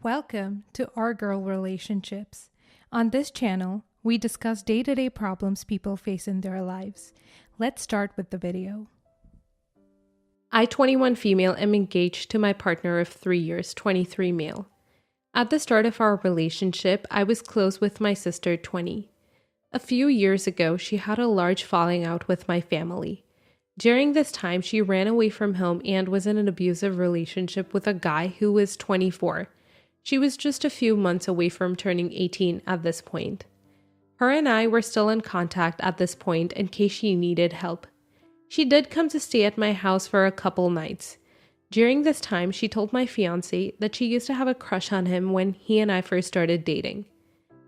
Welcome to Our Girl Relationships. On this channel, we discuss day-to-day problems people face in their lives. Let's start with the video. I, 21 female, am engaged to my partner of 3 years, 23 male. At the start of our relationship, I was close with my sister, 20. A few years ago, she had a large falling out with my family. During this time, she ran away from home and was in an abusive relationship with a guy who was 24. She was just a few months away from turning 18 at this point. Her and I were still in contact at this point in case she needed help. She did come to stay at my house for a couple nights. During this time, she told my fiance that she used to have a crush on him when he and I first started dating.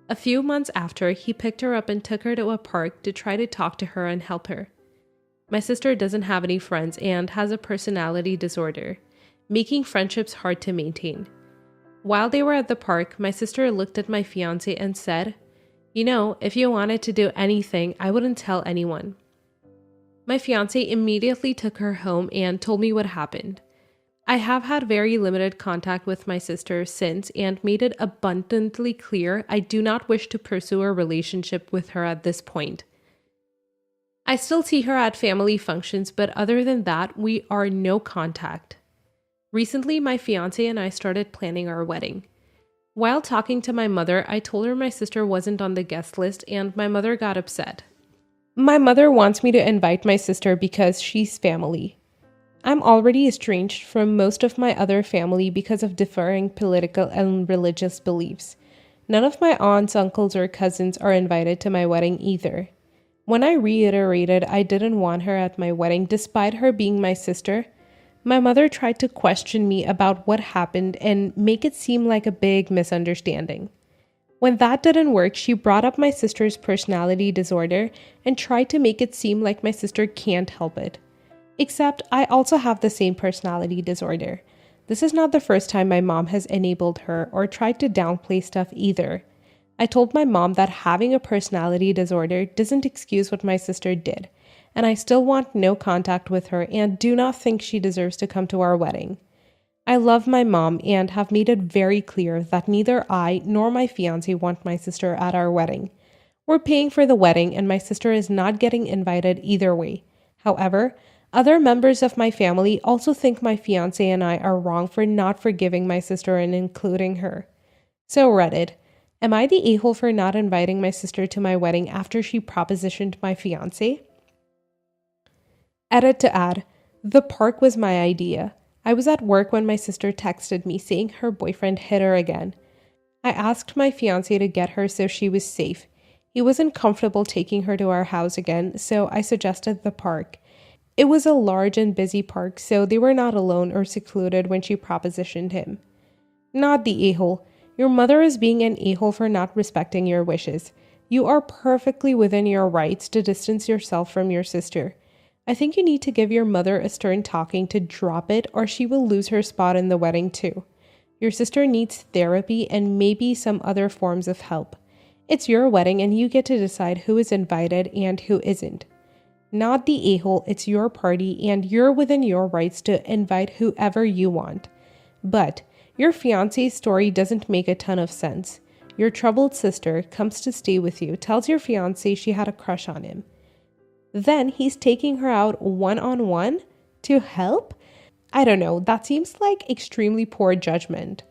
A few months after, he picked her up and took her to a park to try to talk to her and help her. My sister doesn't have any friends and has a personality disorder, making friendships hard to maintain. While they were at the park, my sister looked at my fiance and said, "You know, if you wanted to do anything, I wouldn't tell anyone." My fiance immediately took her home and told me what happened. I have had very limited contact with my sister since and made it abundantly clear I do not wish to pursue a relationship with her at this point. I still see her at family functions, but other than that, we are no contact. Recently, my fiance and I started planning our wedding. While talking to my mother, I told her my sister wasn't on the guest list and my mother got upset. My mother wants me to invite my sister because she's family. I'm already estranged from most of my other family because of differing political and religious beliefs. None of my aunts, uncles, or cousins are invited to my wedding either. When I reiterated I didn't want her at my wedding despite her being my sister, my mother tried to question me about what happened and make it seem like a big misunderstanding. When that didn't work, she brought up my sister's personality disorder and tried to make it seem like my sister can't help it. Except I also have the same personality disorder. This is not the first time my mom has enabled her or tried to downplay stuff either. I told my mom that having a personality disorder doesn't excuse what my sister did, and I still want no contact with her and do not think she deserves to come to our wedding. I love my mom and have made it very clear that neither I nor my fiance want my sister at our wedding. We're paying for the wedding and my sister is not getting invited either way. However, other members of my family also think my fiance and I are wrong for not forgiving my sister and including her. So Reddit, am I the a-hole for not inviting my sister to my wedding after she propositioned my fiance? Edit to add, the park was my idea. I was at work when my sister texted me saying her boyfriend hit her again. I asked my fiance to get her so she was safe. He wasn't comfortable taking her to our house again, so I suggested the park. It was a large and busy park, so they were not alone or secluded when she propositioned him. Not the a-hole. Your mother is being an a-hole for not respecting your wishes. You are perfectly within your rights to distance yourself from your sister. I think you need to give your mother a stern talking to drop it or she will lose her spot in the wedding too. Your sister needs therapy and maybe some other forms of help. It's your wedding and you get to decide who is invited and who isn't. Not the a-hole, it's your party and you're within your rights to invite whoever you want. But your fiance's story doesn't make a ton of sense. Your troubled sister comes to stay with you, tells your fiance she had a crush on him. Then he's taking her out one-on-one to help? I don't know, that seems like extremely poor judgment.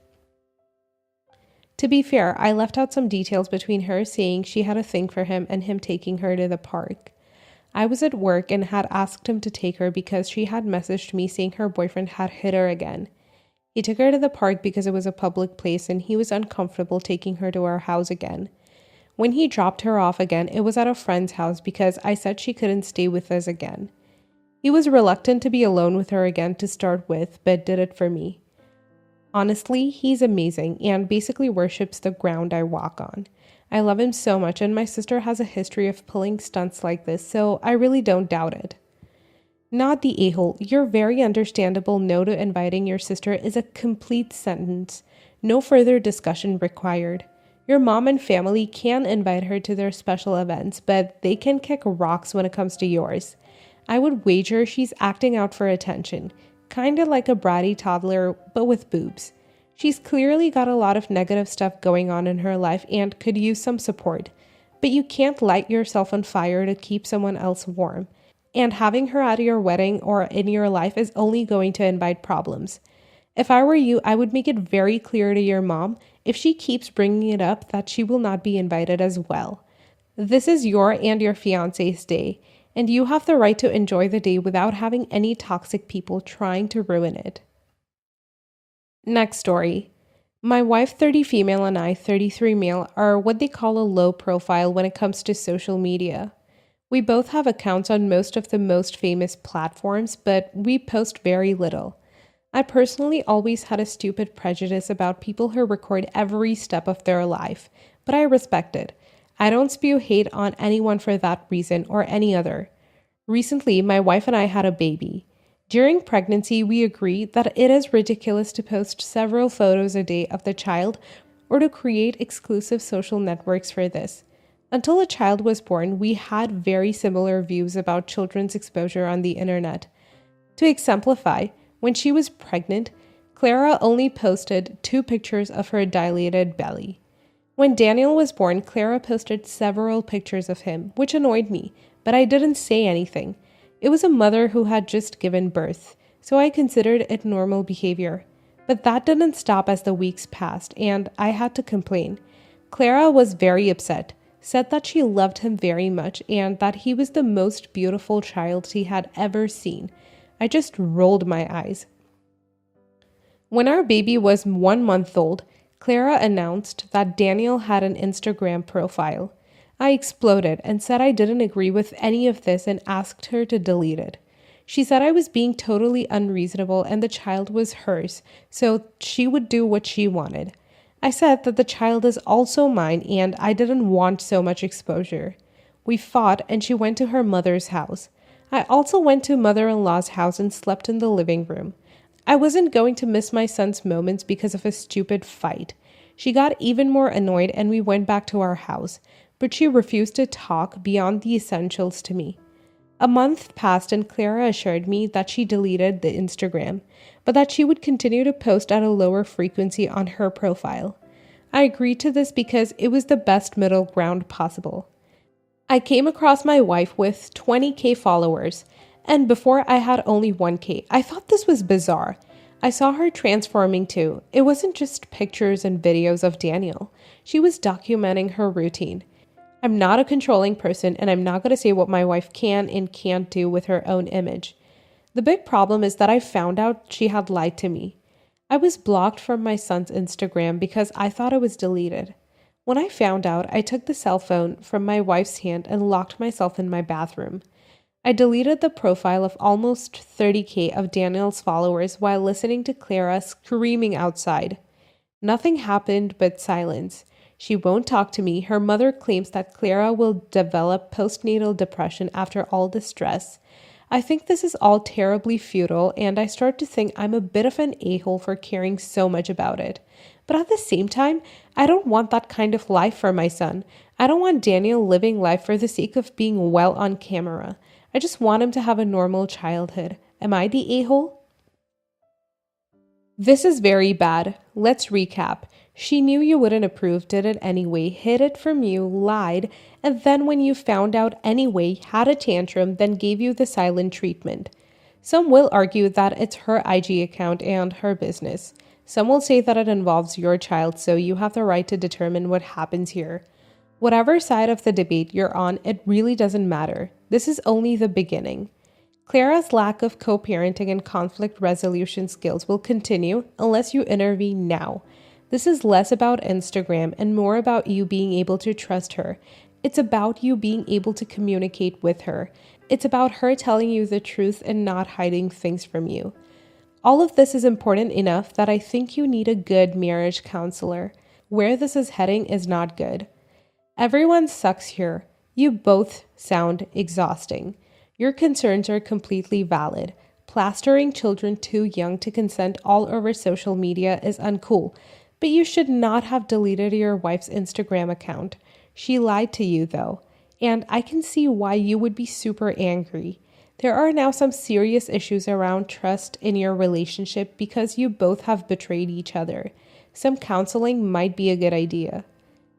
To be fair, I left out some details between her saying she had a thing for him and him taking her to the park. I was at work and had asked him to take her because she had messaged me saying her boyfriend had hit her again. He took her to the park because it was a public place and he was uncomfortable taking her to our house again. When he dropped her off again, it was at a friend's house because I said she couldn't stay with us again. He was reluctant to be alone with her again to start with, but did it for me. Honestly, he's amazing and basically worships the ground I walk on. I love him so much and my sister has a history of pulling stunts like this, so I really don't doubt it. Not the a-hole, your very understandable no to inviting your sister is a complete sentence. No further discussion required. Your mom and family can invite her to their special events, but they can kick rocks when it comes to yours. I would wager she's acting out for attention, kinda like a bratty toddler, but with boobs. She's clearly got a lot of negative stuff going on in her life and could use some support. But you can't light yourself on fire to keep someone else warm. And having her at your wedding or in your life is only going to invite problems. If I were you, I would make it very clear to your mom, if she keeps bringing it up, that she will not be invited as well. This is your and your fiance's day, and you have the right to enjoy the day without having any toxic people trying to ruin it. Next story. My wife, 30 female, and I, 33 male, are what they call a low profile when it comes to social media. We both have accounts on most of the most famous platforms, but we post very little. I personally always had a stupid prejudice about people who record every step of their life, but I respect it. I don't spew hate on anyone for that reason or any other. Recently, my wife and I had a baby. During pregnancy, we agreed that it is ridiculous to post several photos a day of the child or to create exclusive social networks for this. Until a child was born, we had very similar views about children's exposure on the internet. To exemplify, when she was pregnant, Clara only posted 2 pictures of her dilated belly. When Daniel was born, Clara posted several pictures of him, which annoyed me, but I didn't say anything. It was a mother who had just given birth, so I considered it normal behavior. But that didn't stop as the weeks passed, and I had to complain. Clara was very upset, said that she loved him very much and that he was the most beautiful child she had ever seen. I just rolled my eyes. When our baby was 1 month old, Clara announced that Daniel had an Instagram profile. I exploded and said I didn't agree with any of this and asked her to delete it. She said I was being totally unreasonable and the child was hers, so she would do what she wanted. I said that the child is also mine and I didn't want so much exposure. We fought and she went to her mother's house. I also went to mother-in-law's house and slept in the living room. I wasn't going to miss my son's moments because of a stupid fight. She got even more annoyed and we went back to our house, but she refused to talk beyond the essentials to me. A month passed and Clara assured me that she deleted the Instagram, but that she would continue to post at a lower frequency on her profile. I agreed to this because it was the best middle ground possible. I came across my wife with 20K followers, and before I had only 1K. I thought this was bizarre. I saw her transforming too. It wasn't just pictures and videos of Daniel. She was documenting her routine. I'm not a controlling person, and I'm not going to say what my wife can and can't do with her own image. The big problem is that I found out she had lied to me. I was blocked from my son's Instagram because I thought it was deleted. When I found out, I took the cell phone from my wife's hand and locked myself in my bathroom. I deleted the profile of almost 30K of Daniel's followers while listening to Clara screaming outside. Nothing happened but silence. She won't talk to me. Her mother claims that Clara will develop postnatal depression after all the stress. I think this is all terribly futile, and I start to think I'm a bit of an a-hole for caring so much about it. But at the same time, I don't want that kind of life for my son. I don't want Daniel living life for the sake of being well on camera. I just want him to have a normal childhood. Am I the a-hole? This is very bad. Let's recap. She knew you wouldn't approve, did it anyway, hid it from you, lied, and then when you found out anyway, had a tantrum, then gave you the silent treatment. Some will argue that it's her IG account and her business. Some will say that it involves your child, so you have the right to determine what happens here. Whatever side of the debate you're on, it really doesn't matter. This is only the beginning. Clara's lack of co-parenting and conflict resolution skills will continue unless you intervene now. This is less about Instagram and more about you being able to trust her. It's about you being able to communicate with her. It's about her telling you the truth and not hiding things from you. All of this is important enough that I think you need a good marriage counselor. Where this is heading is not good. Everyone sucks here. You both sound exhausting. Your concerns are completely valid. Plastering children too young to consent all over social media is uncool, but you should not have deleted your wife's Instagram account. She lied to you though, and I can see why you would be super angry. There are now some serious issues around trust in your relationship because you both have betrayed each other. some counseling might be a good idea.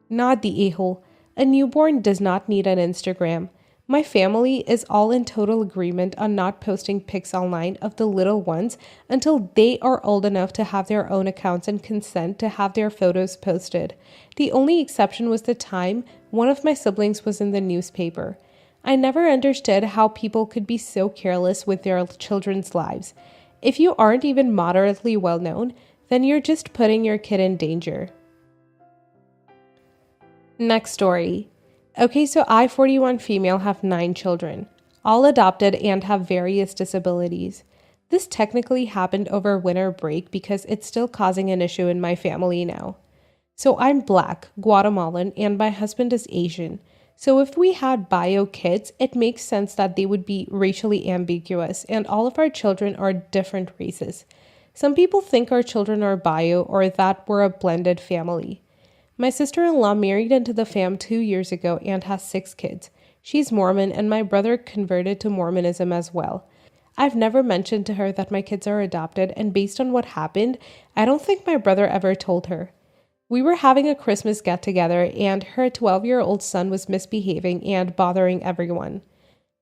Not the a-hole. A newborn does not need an Instagram. My family is all in total agreement on not posting pics online of the little ones until they are old enough to have their own accounts and consent to have their photos posted. The only exception was the time one of my siblings was in the newspaper. I never understood how people could be so careless with their children's lives. If you aren't even moderately well known, then you're just putting your kid in danger. Next story. Okay, so I, 41 female, have 9 children, all adopted and have various disabilities. This technically happened over winter break because it's still causing an issue in my family now. So I'm Black, Guatemalan, and my husband is Asian. So if we had bio kids, it makes sense that they would be racially ambiguous, and all of our children are different races. Some people think our children are bio or that we're a blended family. My sister-in-law married into the fam 2 years ago and has 6 kids. She's Mormon, and my brother converted to Mormonism as well. I've never mentioned to her that my kids are adopted, and based on what happened, I don't think my brother ever told her. We were having a Christmas get-together, and her 12-year-old son was misbehaving and bothering everyone.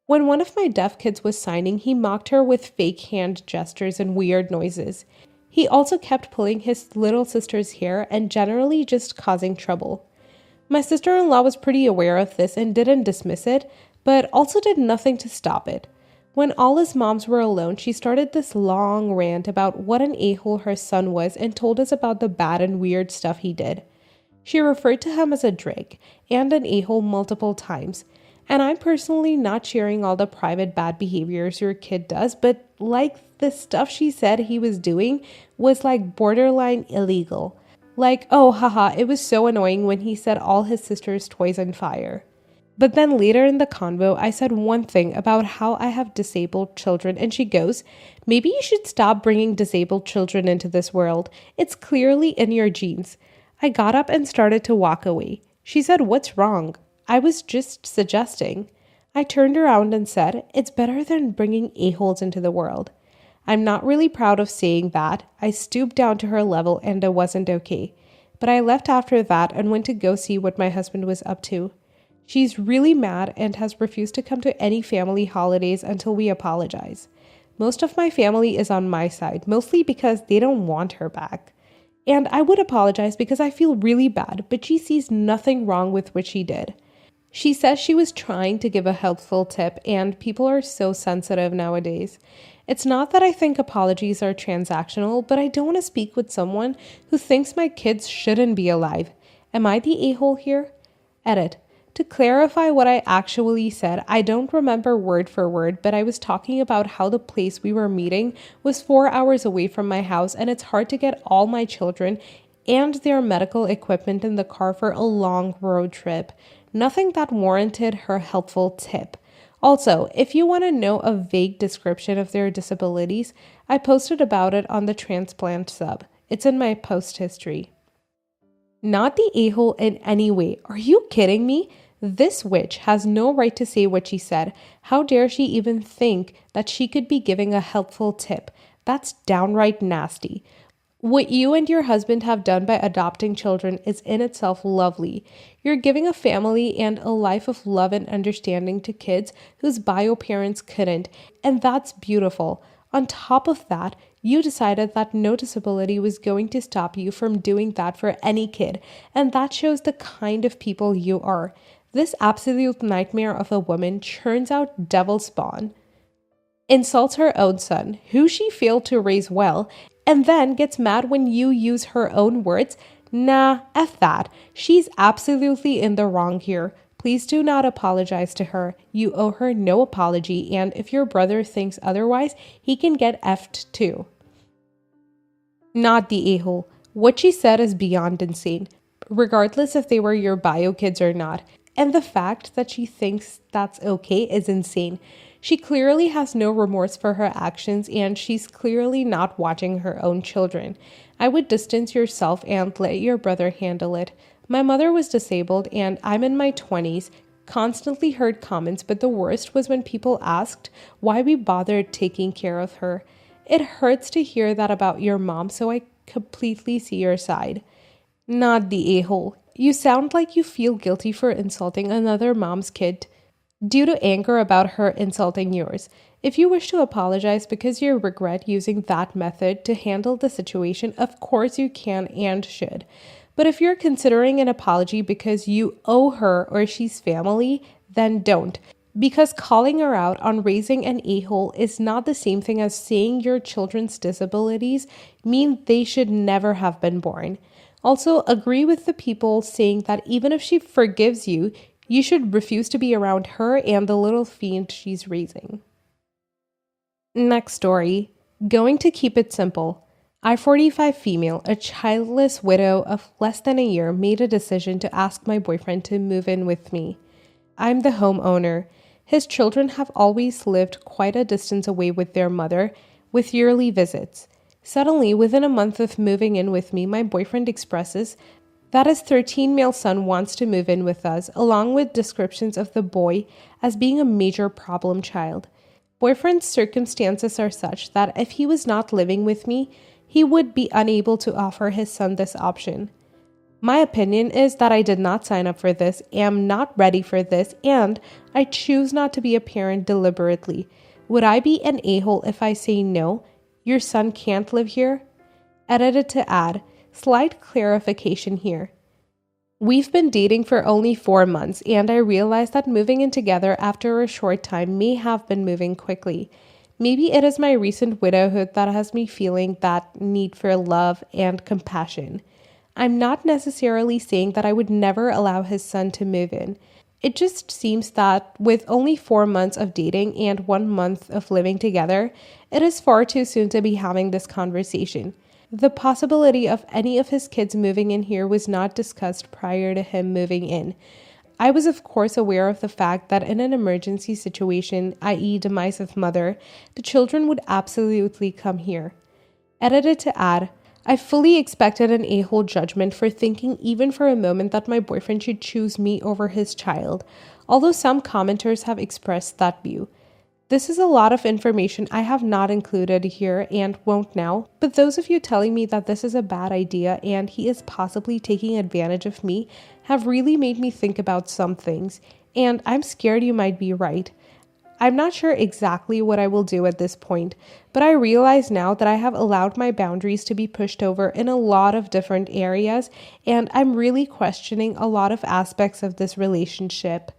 When one of my deaf kids was signing, he mocked her with fake hand gestures and weird noises. He also kept pulling his little sister's hair and generally just causing trouble. My sister-in-law was pretty aware of this and didn't dismiss it, but also did nothing to stop it. When all his moms were alone, she started this long rant about what an a-hole her son was and told us about the bad and weird stuff he did. She referred to him as a drake and an a-hole multiple times. And I'm personally not sharing all the private bad behaviors your kid does, but like the stuff she said he was doing was like borderline illegal. Like, oh haha, it was so annoying when he set all his sister's toys on fire. But then later in the convo, I said one thing about how I have disabled children, and she goes, maybe you should stop bringing disabled children into this world. It's clearly in your genes. I got up and started to walk away. She said, what's wrong? I was just suggesting. I turned around and said, it's better than bringing a-holes into the world. I'm not really proud of saying that. I stooped down to her level and it wasn't okay. But I left after that and went to go see what my husband was up to. She's really mad and has refused to come to any family holidays until we apologize. Most of my family is on my side, mostly because they don't want her back. And I would apologize because I feel really bad, but she sees nothing wrong with what she did. She says she was trying to give a helpful tip, and people are so sensitive nowadays. It's not that I think apologies are transactional, but I don't want to speak with someone who thinks my kids shouldn't be alive. Am I the a-hole here? Edit. To clarify what I actually said, I don't remember word for word, but I was talking about how the place we were meeting was 4 hours away from my house, and it's hard to get all my children and their medical equipment in the car for a long road trip. Nothing that warranted her helpful tip. Also, if you want to know a vague description of their disabilities, I posted about it on the transplant sub. It's in my post history. Not the a-hole in any way. Are you kidding me? This witch has no right to say what she said. How dare she even think that she could be giving a helpful tip? That's downright nasty. What you and your husband have done by adopting children is in itself lovely. You're giving a family and a life of love and understanding to kids whose bio parents couldn't, and that's beautiful. On top of that, you decided that no disability was going to stop you from doing that for any kid, and that shows the kind of people you are. This absolute nightmare of a woman churns out devil spawn, insults her own son, who she failed to raise well, and then gets mad when you use her own words. Nah, F that. She's absolutely in the wrong here. Please do not apologize to her. You owe her no apology, and if your brother thinks otherwise, he can get F'd too. Not the a-hole. What she said is beyond insane, regardless if they were your bio kids or not. And the fact that she thinks that's okay is insane. She clearly has no remorse for her actions, and she's clearly not watching her own children. I would distance yourself and let your brother handle it. My mother was disabled, and I'm in my 20s, constantly heard comments, but the worst was when people asked why we bothered taking care of her. It hurts to hear that about your mom, so I completely see your side. Not the a-hole. You sound like you feel guilty for insulting another mom's kid due to anger about her insulting yours. If you wish to apologize because you regret using that method to handle the situation, of course you can and should. But if you're considering an apology because you owe her or she's family, then don't. Because calling her out on raising an a-hole is not the same thing as saying your children's disabilities mean they should never have been born. Also, agree with the people saying that even if she forgives you, you should refuse to be around her and the little fiend she's raising. Next story. Going to keep it simple. I-45 female, a childless widow of less than a year, made a decision to ask my boyfriend to move in with me. I'm the homeowner. His children have always lived quite a distance away with their mother, with yearly visits. Suddenly, within a month of moving in with me, my boyfriend expresses that his 13-male son wants to move in with us, along with descriptions of the boy as being a major problem child. Boyfriend's circumstances are such that if he was not living with me, he would be unable to offer his son this option. My opinion is that I did not sign up for this, am not ready for this, and I choose not to be a parent deliberately. Would I be an a-hole if I say no, your son can't live here? Edited to add, slight clarification here. We've been dating for only 4 months, and I realized that moving in together after a short time may have been moving quickly. Maybe it is my recent widowhood that has me feeling that need for love and compassion. I'm not necessarily saying that I would never allow his son to move in. It just seems that with only 4 months of dating and 1 month of living together, it is far too soon to be having this conversation. The possibility of any of his kids moving in here was not discussed prior to him moving in. I was of course aware of the fact that in an emergency situation, i.e. demise of mother, the children would absolutely come here. Edited to add, I fully expected an a-hole judgment for thinking even for a moment that my boyfriend should choose me over his child, although some commenters have expressed that view. This is a lot of information I have not included here and won't now, but those of you telling me that this is a bad idea and he is possibly taking advantage of me have really made me think about some things, and I'm scared you might be right. I'm not sure exactly what I will do at this point, but I realize now that I have allowed my boundaries to be pushed over in a lot of different areas, and I'm really questioning a lot of aspects of this relationship.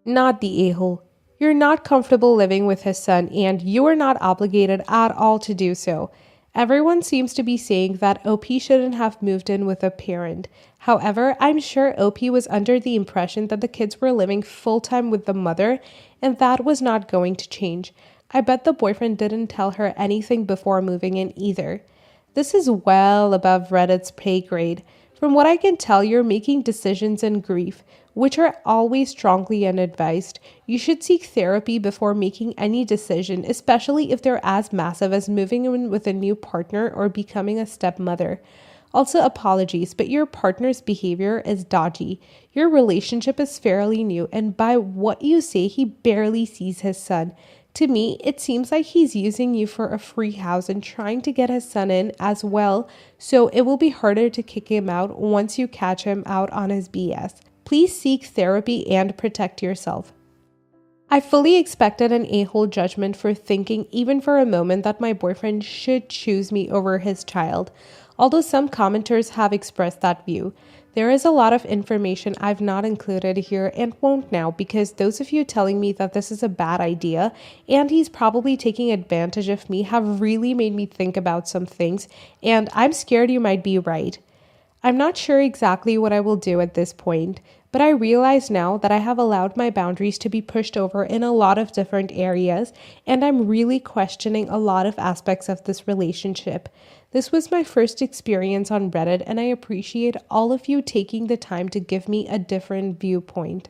Not the a-hole. You're not comfortable living with his son, and you are not obligated at all to do so. Everyone seems to be saying that OP shouldn't have moved in with a parent. However, I'm sure OP was under the impression that the kids were living full-time with the mother, and that was not going to change. I bet the boyfriend didn't tell her anything before moving in either. This is well above Reddit's pay grade. From what I can tell, you're making decisions in grief, which are always strongly unadvised. You should seek therapy before making any decision, especially if they're as massive as moving in with a new partner or becoming a stepmother. Also, apologies, but your partner's behavior is dodgy. Your relationship is fairly new, and by what you say, he barely sees his son. To me, it seems like he's using you for a free house and trying to get his son in as well, so it will be harder to kick him out once you catch him out on his BS. Please seek therapy and protect yourself. I fully expected an a-hole judgment for thinking even for a moment that my boyfriend should choose me over his child, although some commenters have expressed that view. There is a lot of information I've not included here and won't now because those of you telling me that this is a bad idea and he's probably taking advantage of me have really made me think about some things, and I'm scared you might be right. I'm not sure exactly what I will do at this point, but I realize now that I have allowed my boundaries to be pushed over in a lot of different areas, and I'm really questioning a lot of aspects of this relationship. This was my first experience on Reddit, and I appreciate all of you taking the time to give me a different viewpoint.